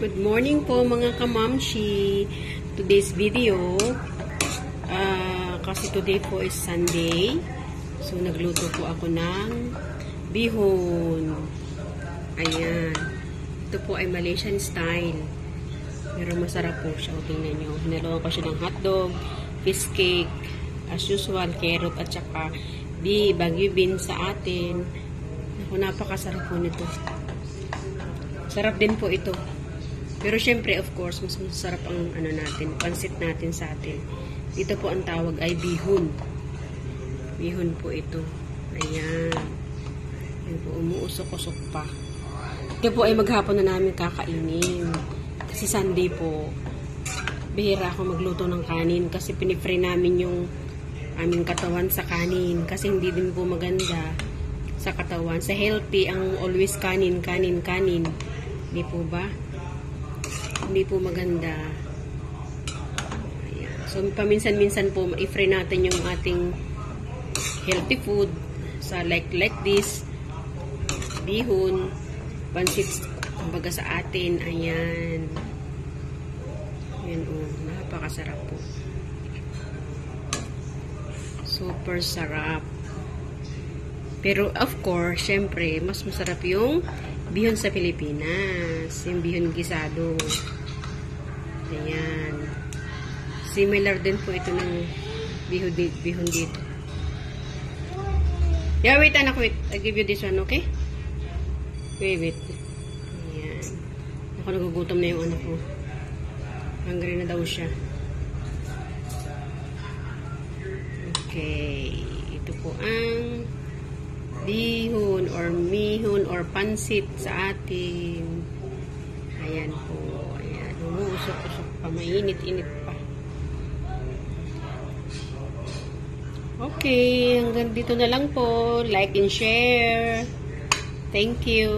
Good morning po mga kamamshi. Today's video, kasi today po is Sunday. So nagluto po ako ng bihon. Ayan. Ito po ay Malaysian style. Pero masarap po siya. O, tingnan nyo. Hinaluan ko siya ng hotdog, fish cake, as usual, carrot at saka bagyo bean sa atin. Ako, napakasarap po nito. Sarap din po ito. Pero syempre, of course, mas masarap ang pansit natin sa atin. Dito po ang tawag ay bihon. Bihon po ito. Ayan. Ayan po, umuusok-usok pa. Ito po ay maghapon na namin kakainin. Kasi Sunday po, bihira ako magluto ng kanin kasi pinifray namin yung aming katawan sa kanin. Kasi hindi din po maganda sa katawan. Sa healthy, ang always kanin. Hindi po ba? Hindi po maganda. Ayan. So, paminsan-minsan po, i-fry natin yung ating healthy food sa like this. Bihon, pansit, kumbaga sa atin. Ayan. Ayan, oh. Napakasarap po. Super sarap. Pero, of course, syempre, mas masarap yung bihon sa Pilipinas. Yung bihon gisado. Ayan. Similar din po ito ng bihon dito. Yeah, wait, anak, wait. I'll give you this one, okay? Wait. Ayan. Ako, nagugutom na yung anak ko. Hungry na daw siya. Okay. Ito po ang bihon or mihon or pansit sa atin. Ayan po. Ayan. Umuusok-usok pa. Mainit-init pa. Okay. Hanggang dito na lang po. Like and share. Thank you.